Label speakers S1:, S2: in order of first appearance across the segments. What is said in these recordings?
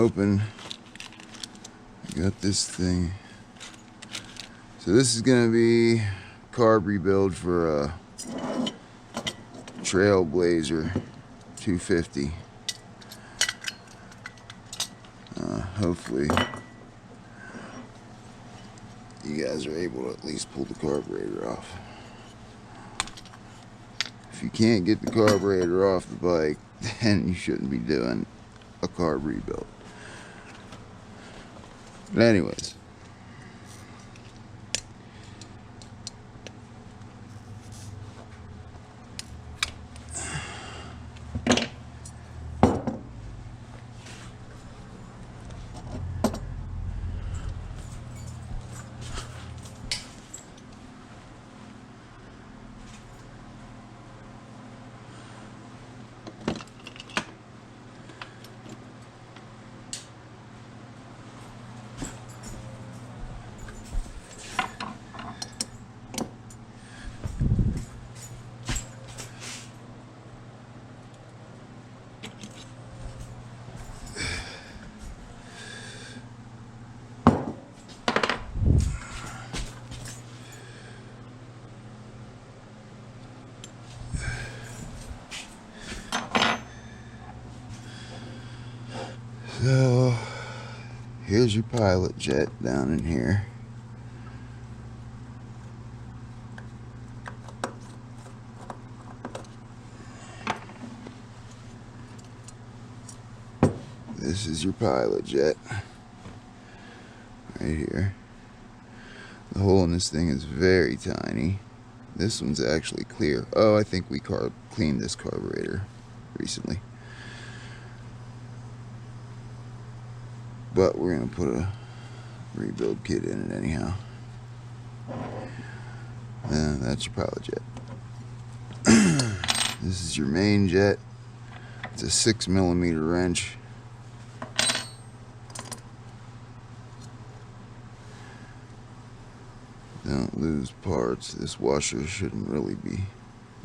S1: open. I got this thing. So this is gonna be carb rebuild for a Trailblazer 250. Hopefully you guys are able to at least pull the carburetor off. If you can't get the carburetor off the bike, then you shouldn't be doing a carb rebuild. But anyways, so here's your pilot jet down in here. This is your pilot jet right here. The hole in this thing is very tiny. This one's actually clear. Oh, I think we cleaned this carburetor recently. But we're going to put a rebuild kit in it anyhow. And that's your pilot jet. This is your main jet. It's a 6mm wrench. Don't lose parts. This washer shouldn't really be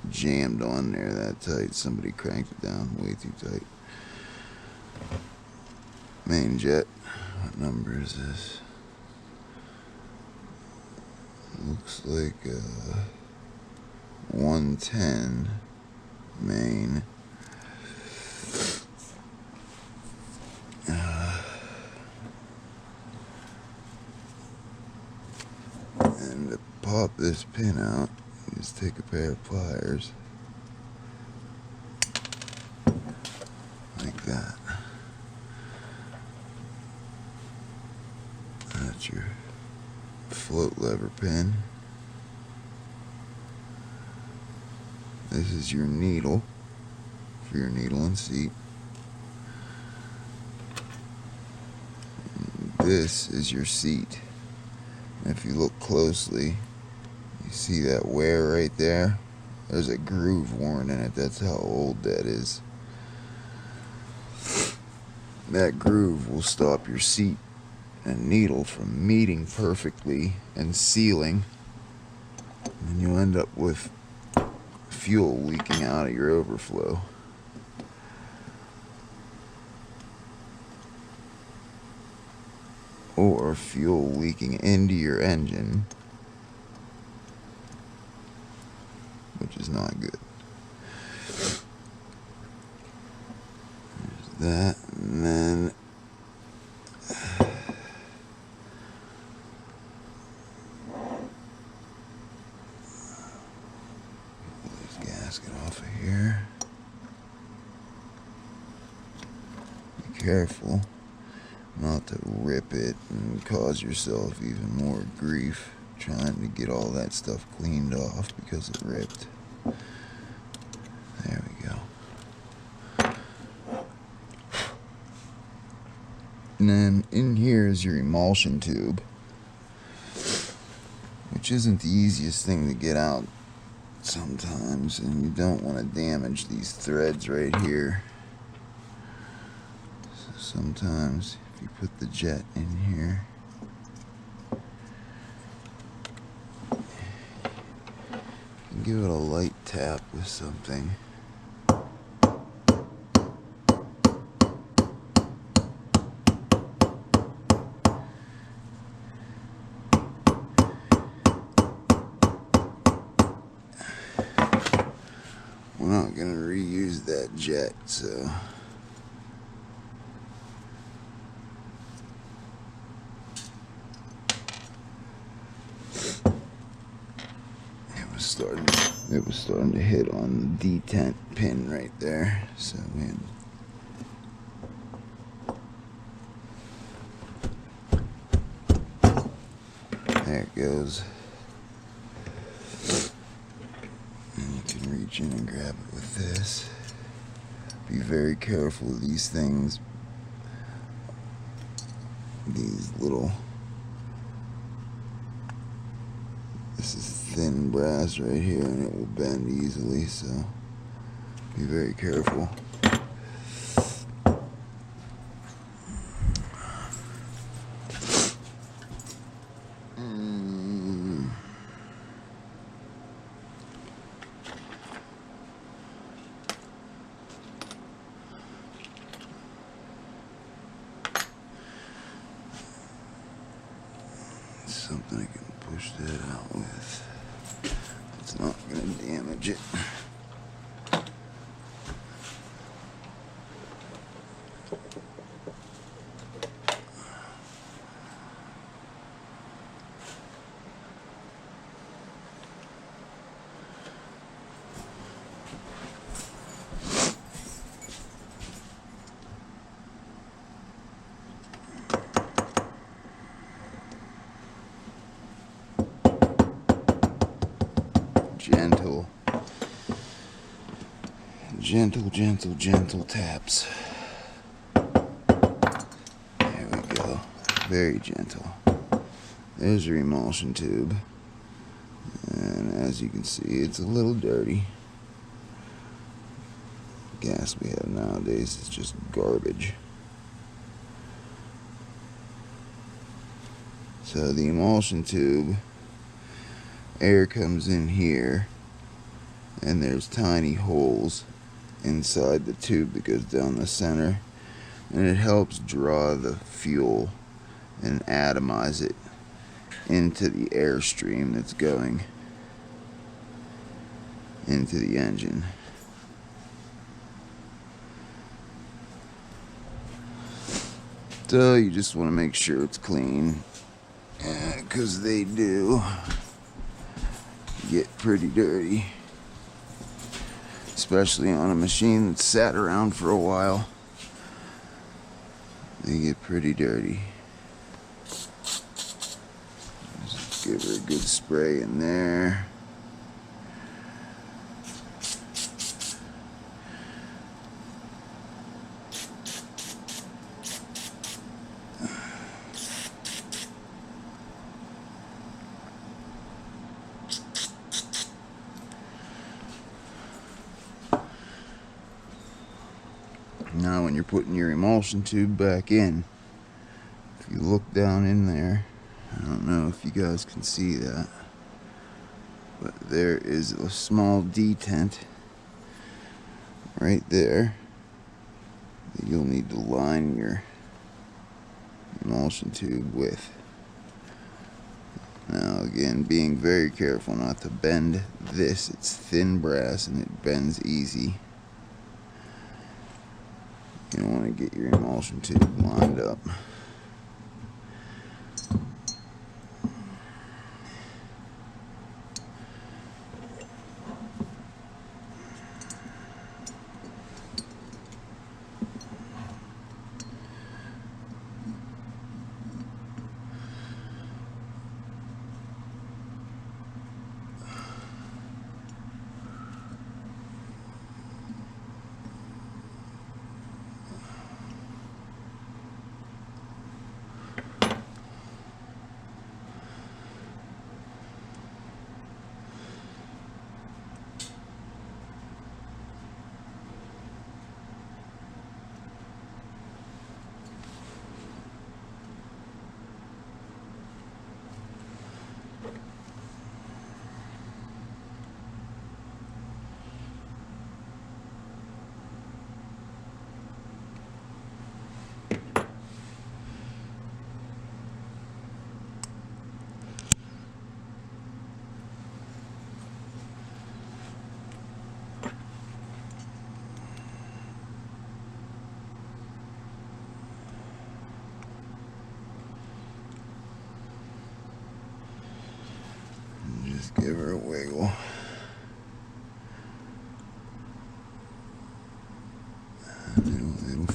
S1: jammed on there that tight. Somebody cranked it down way too tight. Main jet. What number is this? Looks like 110 main. And to pop this pin out, you just take a pair of pliers like that. That's your float lever pin. This is your needle for your needle and seat. This is your seat. And if you look closely, you see that wear right there? There's a groove worn in it. That's how old that is. That groove will stop your seat and needle from meeting perfectly and sealing, and you'll end up with fuel leaking out of your overflow. Or fuel leaking into your engine, which is not good. There's that, and then gasket off of here. Be careful not to rip it and cause yourself even more grief trying to get all that stuff cleaned off because it ripped. There we go. And then in here is your emulsion tube, which isn't the easiest thing to get out sometimes, and you don't want to damage these threads right here. So sometimes if you put the jet in here, you can give it a light tap with something. we're not going to reuse that jet, so it was starting to hit on the detent pin right there, so we had there it goes. And you can reach in and grab it with this. Be very careful of these things. These little, this is thin brass right here and it will bend easily, so be very careful. Something I can push that out with. It's not going to damage it. Gentle taps. There we go. Very gentle. There's your emulsion tube. And as you can see, it's a little dirty. The gas we have nowadays is just garbage. So the emulsion tube, air comes in here, and there's tiny holes inside the tube that goes down the center, and it helps draw the fuel and atomize it into the airstream that's going into the engine. So you just want to make sure it's clean, because they do get pretty dirty. Especially on a machine that's sat around for a while. They get pretty dirty. Just give her a good spray in there. Now when you're putting your emulsion tube back in, if you look down in there, I don't know if you guys can see that, but there is a small detent right there that you'll need to line your emulsion tube with. Now again, being very careful not to bend this. It's thin brass and it bends easy. You want to get your emulsion tube lined up.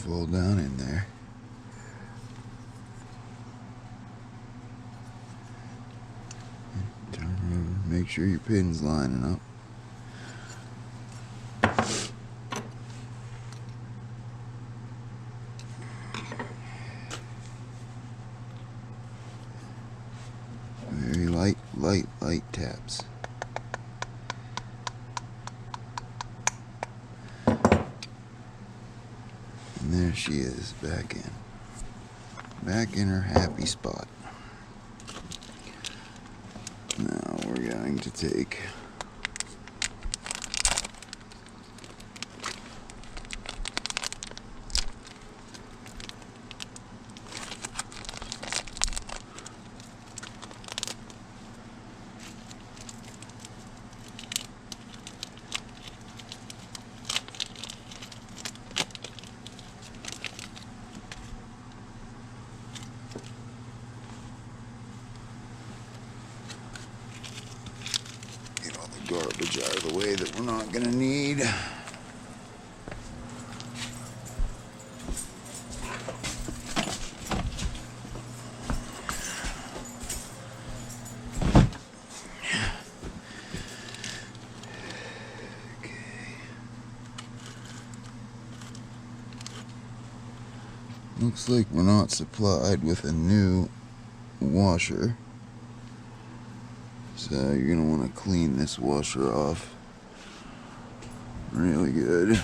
S1: fall down in there. Turn over, make sure your pin's lining up. Very light taps. And there she is, back in her happy spot. Now we're going to take garbage out of the way that we're not going to need. Looks like we're not supplied with a new washer. So you're going to want to clean this washer off really good.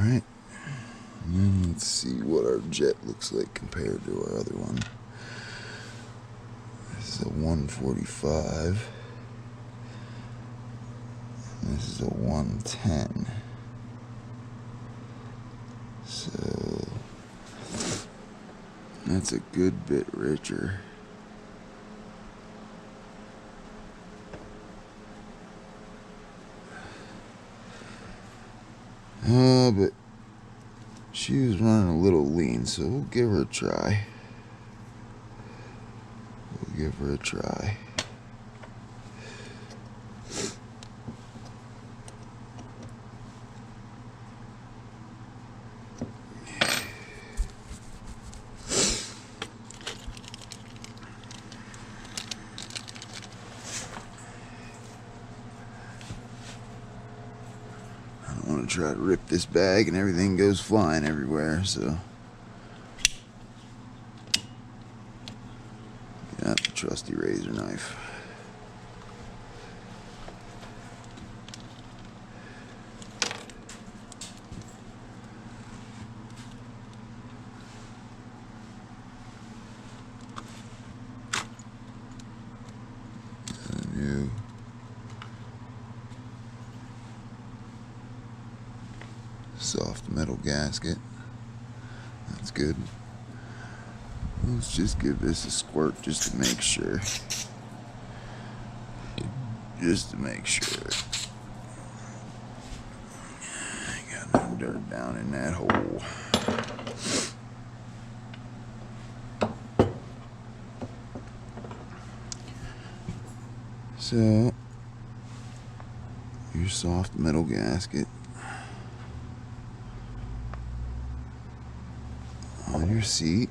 S1: Alright, and then let's see what our jet looks like compared to our other one. This is a 145. This is a 110. So that's a good bit richer. But she was running a little lean, so we'll give her a try. I want to try to rip this bag and everything goes flying everywhere, so got the trusty razor knife. New soft metal gasket. That's good. Let's just give this a squirt just to make sure. Got no dirt down in that hole. So, your soft metal gasket on your seat.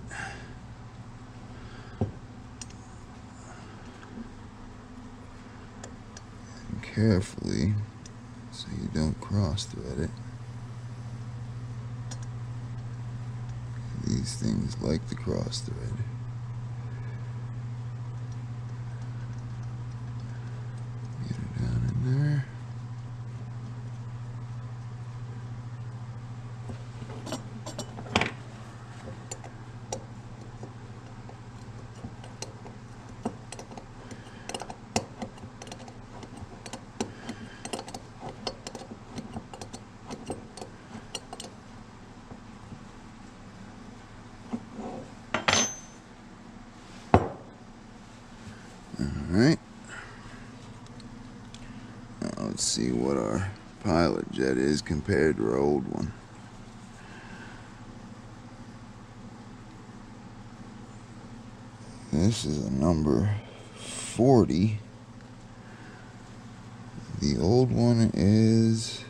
S1: And carefully, so you don't cross thread it. These things like the cross thread. Alright. Now let's see what our pilot jet is compared to our old one. This is a number 40. The old one is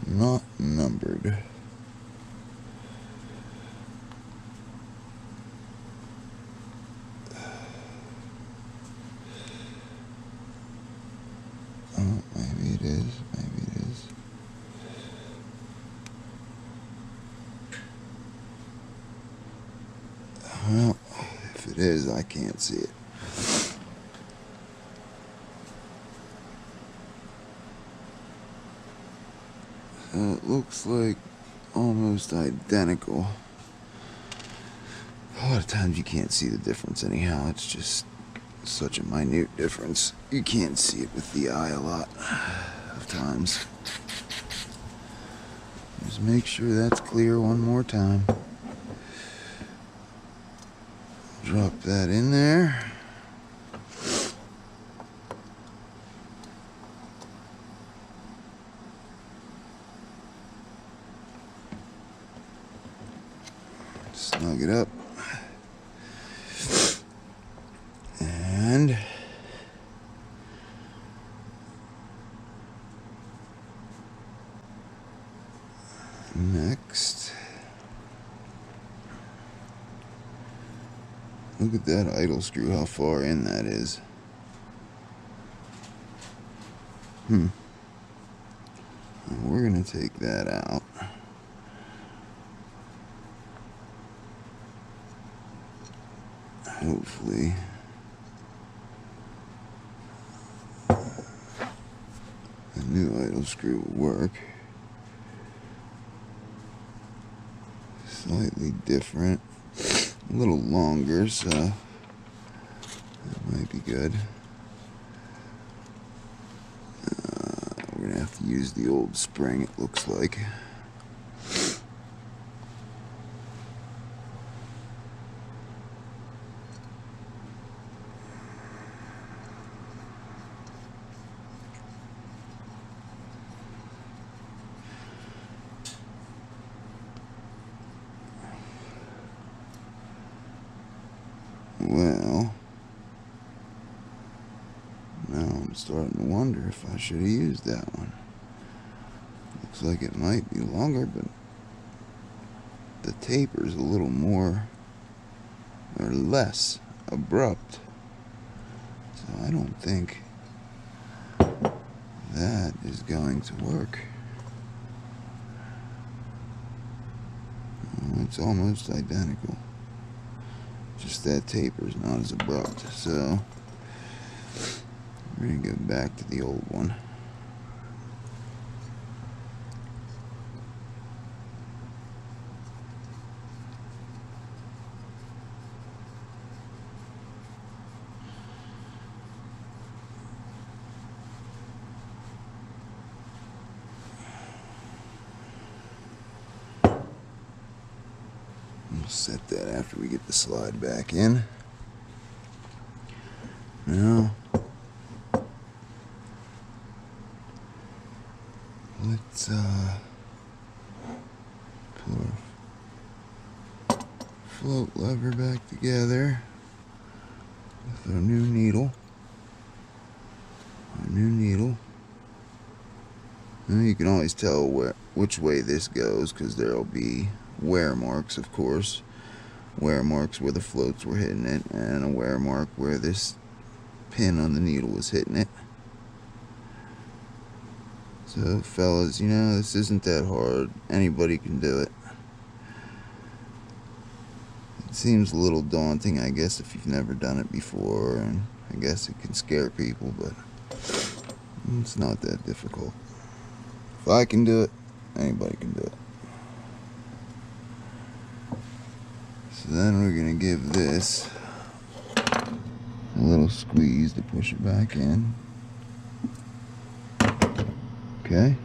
S1: not numbered. Oh, maybe it is. Maybe it is. Well, if it is, I can't see it. So it looks like almost identical. A lot of times you can't see the difference anyhow. It's just such a minute difference. You can't see it with the eye a lot of times. Just make sure that's clear one more time. Drop that in there. Snug it up. And next, look at that idle screw, how far in that is. We're going to take that out. Hopefully the new idle screw will work. Slightly different, a little longer, so that might be good. We're gonna have to use the old spring, it looks like. Well, now I'm starting to wonder if I should have used that one. Looks like it might be longer, but the taper's a little more or less abrupt. So I don't think that is going to work. Well, it's almost identical. Just that taper is not as abrupt. So we're going to go back to the old one. We'll set that after we get the slide back in. Now, let's put our float lever back together with our new needle. Now you can always tell which way this goes because there'll be wear marks, of course. Wear marks where the floats were hitting it, and a wear mark where this pin on the needle was hitting it. So fellas, you know, this isn't that hard. Anybody can do it. It seems a little daunting, I guess, if you've never done it before, and I guess it can scare people, but it's not that difficult. If I can do it, anybody can do it. So then we're going to give this a little squeeze to push it back in. Okay.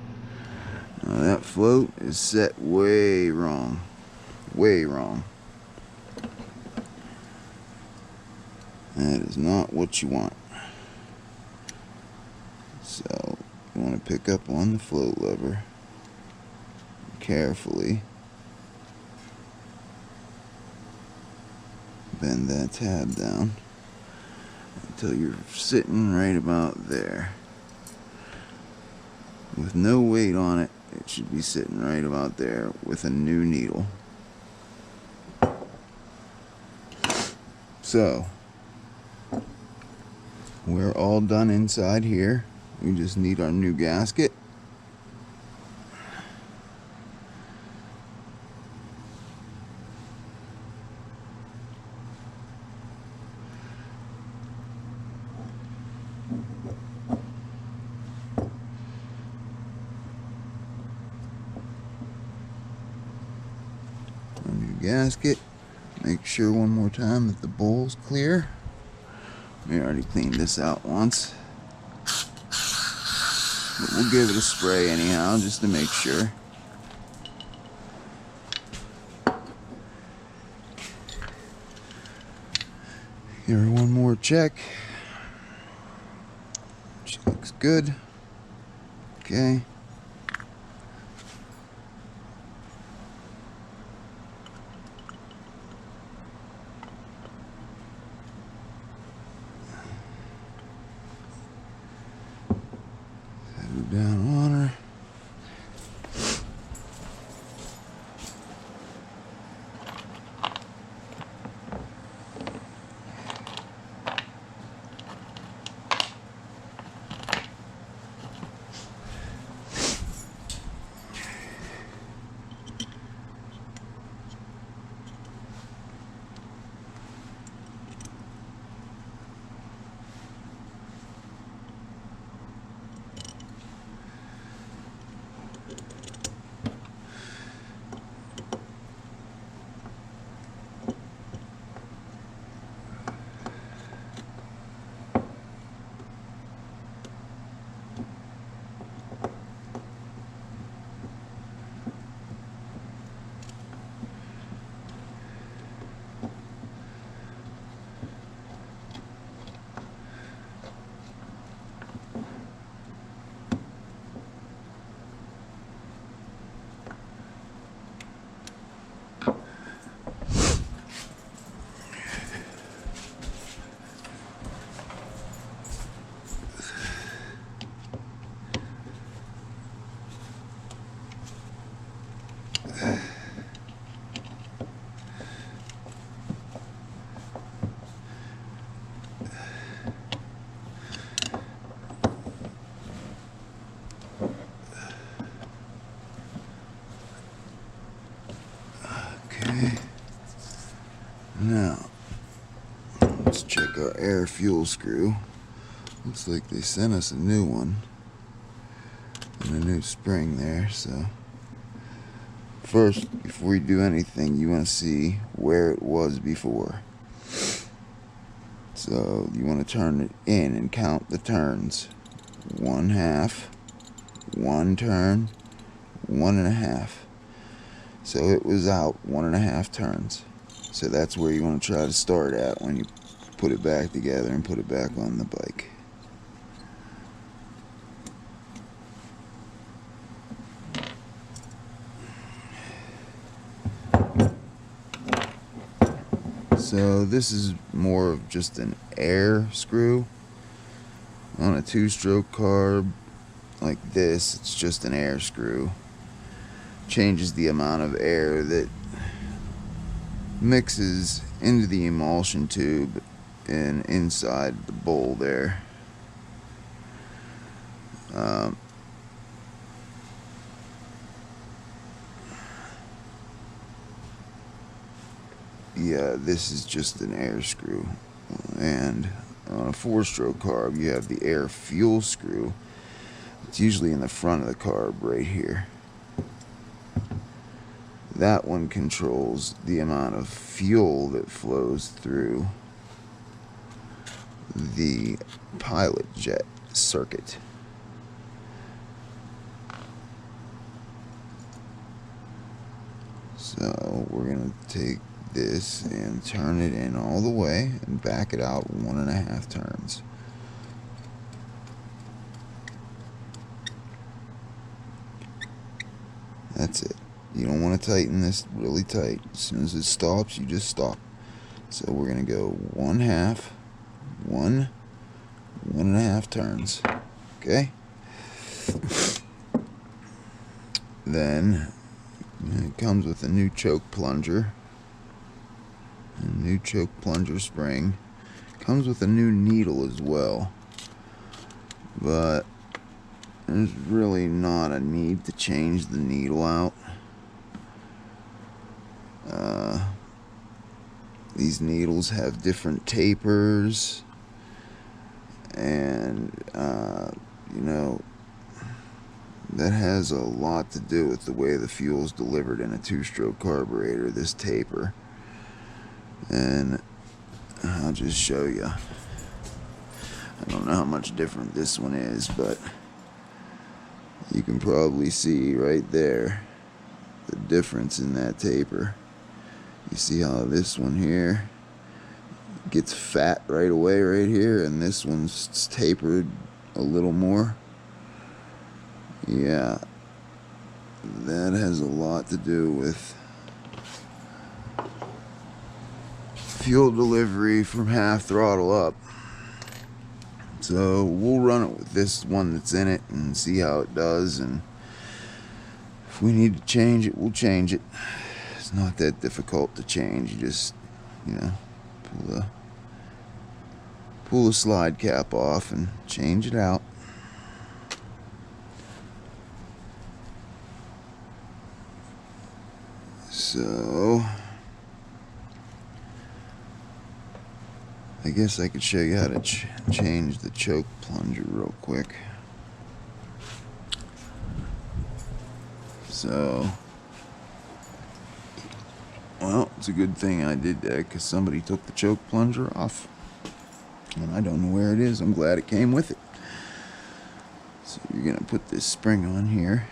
S1: Now that float is set way wrong. Way wrong. That is not what you want. So you want to pick up on the float lever carefully. Bend that tab down until you're sitting right about there. With no weight on it, it should be sitting right about there with a new needle. So, we're all done inside here. We just need our new gasket. Our new gasket. Make sure one more time that the bowl's clear. We already cleaned this out once, but we'll give it a spray anyhow just to make sure. Give her one more check. She looks good. Okay. Set her down on her. Okay. Now, let's check our air fuel screw. Looks like they sent us a new one and a new spring there, so first, before you do anything, you want to see where it was before. So you want to turn it in and count the turns. 1/2, 1 turn, 1.5. So it was out 1.5 turns. So that's where you want to try to start at when you put it back together and put it back on the bike. So this is more of just an air screw. On a 2-stroke carb like this, it's just an air screw. Changes the amount of air that mixes into the emulsion tube and inside the bowl there. Yeah, this is just an air screw. And on a 4-stroke carb, you have the air fuel screw. It's usually in the front of the carb right here. That one controls the amount of fuel that flows through the pilot jet circuit. So we're going to take this and turn it in all the way and back it out 1.5 turns. That's it. You don't want to tighten this really tight. As soon as it stops, you just stop. So we're going to go 1/2, 1.5 turns. Okay? Then it comes with a new choke plunger. A new choke plunger spring. Comes with a new needle as well. But there's really not a need to change the needle out. These needles have different tapers, and you know, that has a lot to do with the way the fuel's delivered in a 2-stroke carburetor, this taper. And I'll just show you. I don't know how much different this one is, but you can probably see right there the difference in that taper. You see how this one here gets fat right away right here, and this one's tapered a little more? Yeah, that has a lot to do with fuel delivery from half throttle up. So we'll run it with this one that's in it and see how it does, and if we need to change it, we'll change it. It's not that difficult to change. You just, you know, pull the slide cap off and change it out. So I guess I could show you how to change the choke plunger real quick. So, well, it's a good thing I did that, because somebody took the choke plunger off, and I don't know where it is. I'm glad it came with it. So you're going to put this spring on here.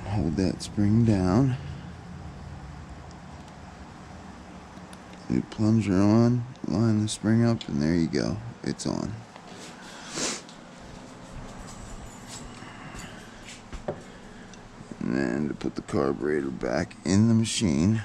S1: Hold that spring down. New plunger on, line the spring up, and there you go. It's on. And then to put the carburetor back in the machine,